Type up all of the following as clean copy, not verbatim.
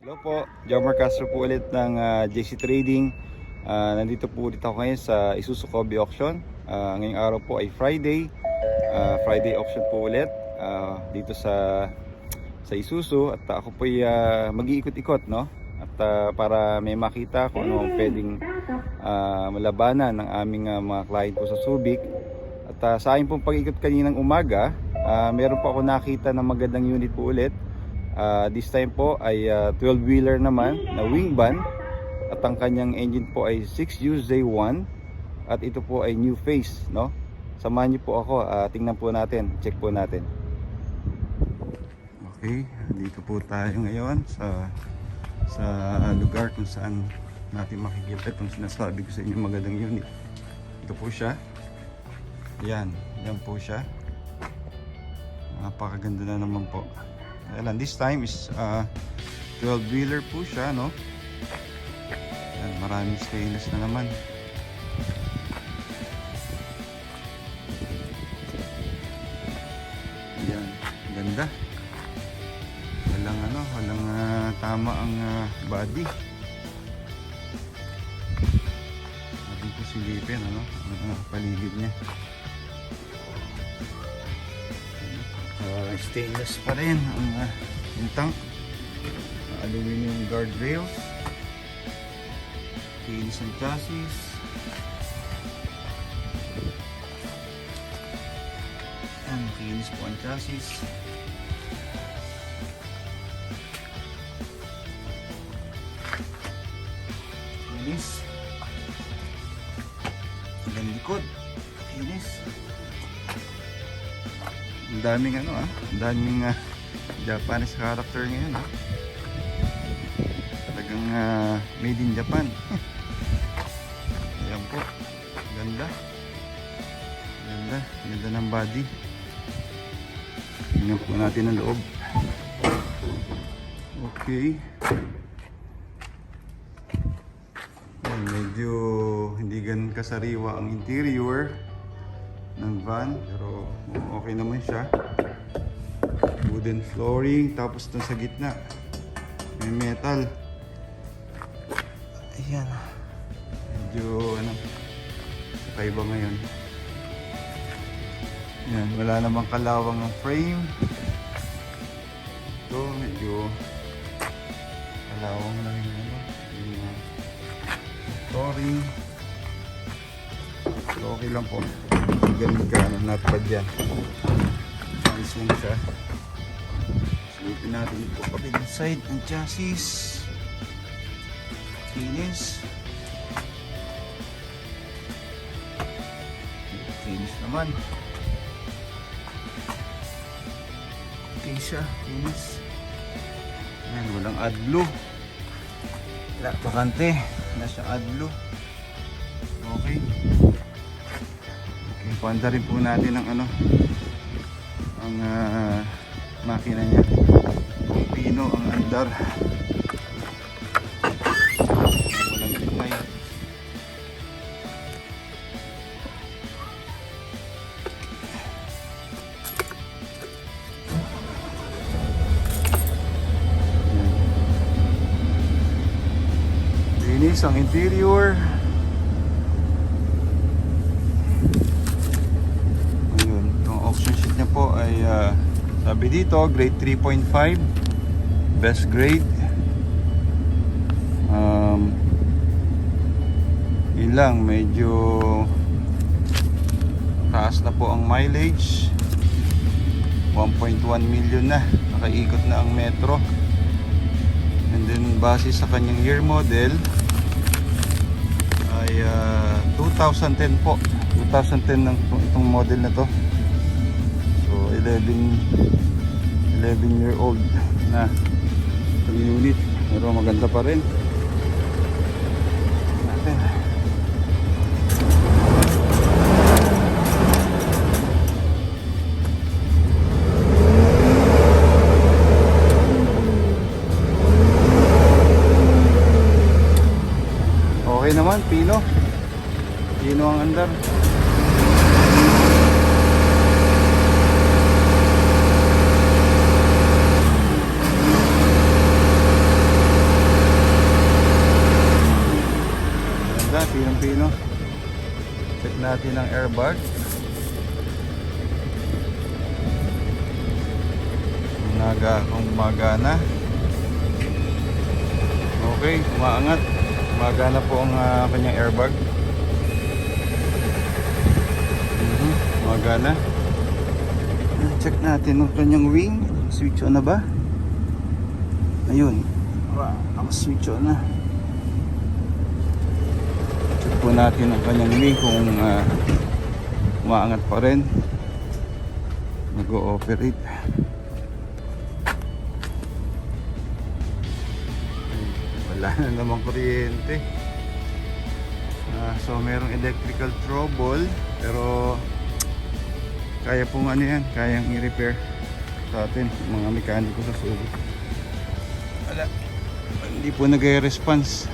Hello po, Jomar Castro po ulit ng JC Trading. Nandito po ulit ako ngayon sa ISUZU Kobe Auction. Ngayong araw po ay Friday. Friday auction po ulit dito sa ISUZU. At ako po ay mag-iikot-ikot, no? At para may makita kung ano ang pwedeng malabanan ng aming mga client po sa Subic. At sa akin pong pag-ikot kaninang umaga, meron po ako nakita na magandang unit po ulit. This time po ay 12-wheeler naman na wing van at ang kanyang engine po ay 6UZ1 at ito po ay new face, no? Samahan niyo po ako, tingnan po natin, check po natin. Okay, dito po tayo ngayon sa lugar kung saan natin makikita itong sinasabi ko sa inyo magandang unit. Ito po siya. Yan po siya. Napakaganda na naman po. Ayan, this time is 12-wheeler po siya, no? Ayan, maraming stainless na naman. Ayan, ganda. Walang tama ang body. Natin po silipin, ano? Ang paligid niya. Stainless pa rin yung tank, aluminum guardrails, kinis ng chassis, kinis po ang chassis, kinis hanggang likod, kinis. Ang daming ang daming Japanese character ngayon, talagang made in Japan. Ayan po, ganda ng body. Tingnan po natin ang loob. Okay, medyo hindi ganun kasariwa ang interior ng van, pero okay naman siya. Wooden flooring, tapos dun sa gitna may metal. Ayan, medyo kakaiba ngayon. Ayan, wala namang kalawang ng frame. Ito medyo kalawang lang yung flooring. So okay lang po, ganun ka, natpad yan. Ayos lang siya. Silipin natin ito kapit ng side ng chassis. Kinis. Kinis naman. Okay siya, kinis. Ayan, walang adblue. Wala, bakante. Wala siyang adblue. Okay. Panda rin po natin ang ang makina niya, kung pino ang andar, walang ingay. Linis ang interior. Auction sheet niya po ay sabi dito grade 3.5, best grade. Yun lang, medyo taas na po ang mileage, 1.1 million na, nakaikot na ang metro. And then base sa kanyang year model ay 2010 po, 2010 ng itong model na to. 11-year-old na itong unit, pero maganda pa rin natin. Okay naman, pino ang andar. natin ang airbag. Gumagana. Okay, umaangat. Gumagana po ang kanyang airbag. Gumagana. Check natin ang kanyang wing. Switch on na ba? Ayun. Switch on na. Check po natin ang kanyang wing kung umaangat pa rin. Nag-ooperate. Wala na namang kuryente. So merong electrical trouble, pero kaya pong ano yan, kayang i-repair sa atin, mga mekaniko sa SUZU. Wala, hindi po nag-response.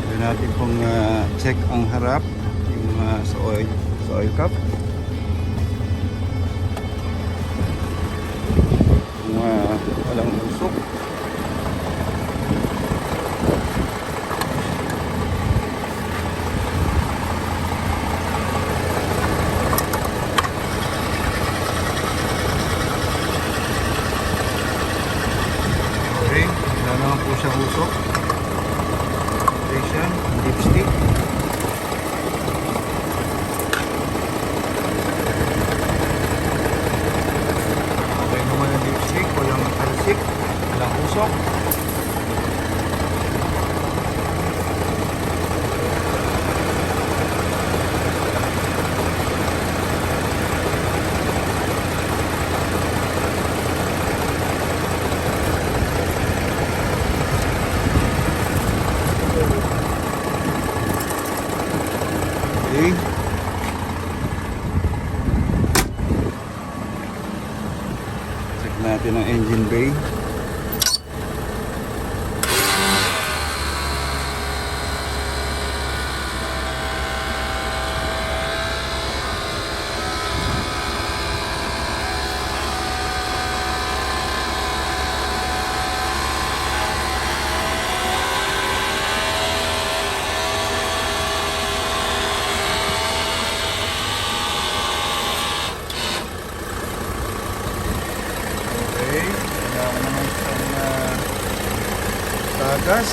Pwede natin pong check ang harap, yung sa oil cap. Kung walang usok. Siya usok. Station, lipstick. Okay naman ang lipstick, walang talsik, walang usok. Okay. Check natin ang engine bay. Kailangan naman isang tagas.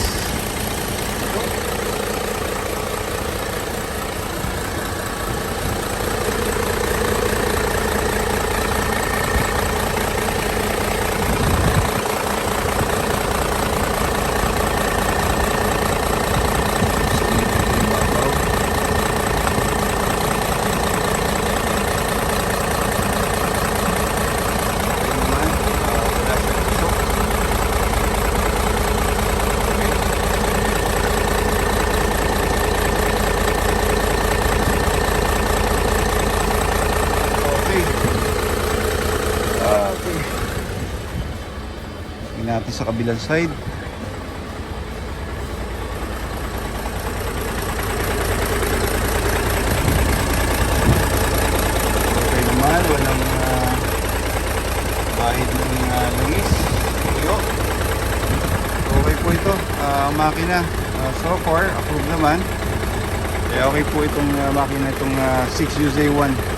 Natin sa kabilang side. Okay naman, walang kahit ng langis, tuyo. Okay po ito, makina. So far, approved naman. Kaya okay po itong makina, itong CYJ77W8.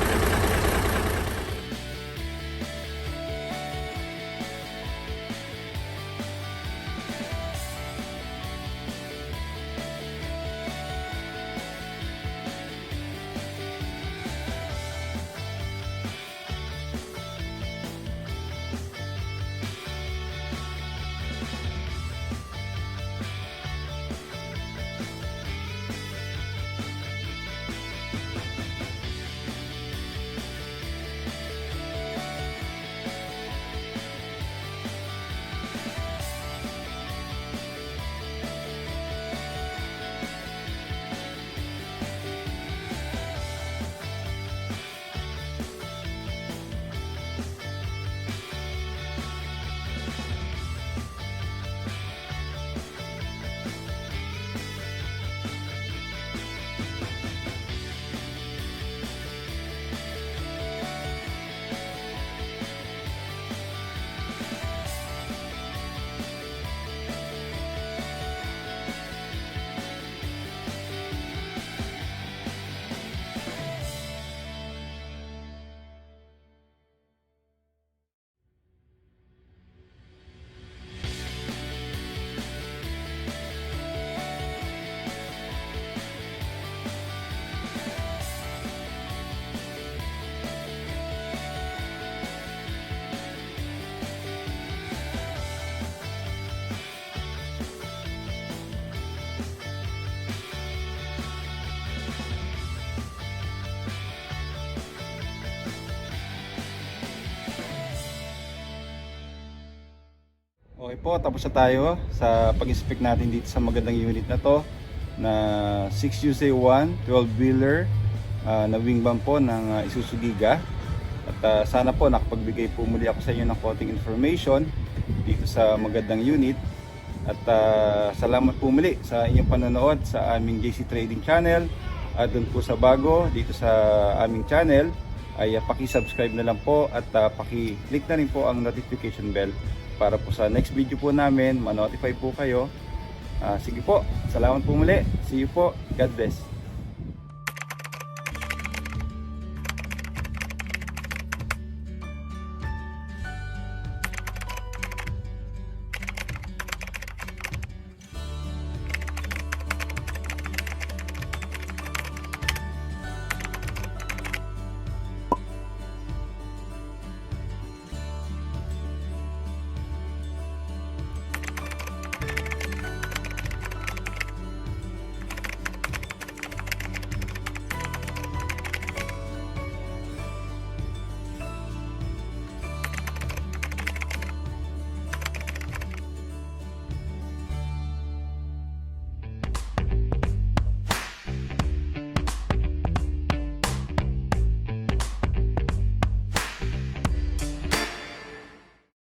Okay po, tapos na tayo sa pag-inspect natin dito sa magandang unit na to na 6UZ1 12-wheeler na wing van po ng ISUZU GIGA. At sana po nakapagbigay po muli ako sa inyo ng konting information dito sa magandang unit. At salamat po muli sa inyong panonood sa aming JC Trading Channel. At doon po sa bago dito sa aming channel ay paki-subscribe na lang po at paki-click na rin po ang notification bell para po sa next video po namin ma-notify po kayo. Sige po, salamat po muli. See you po. God bless.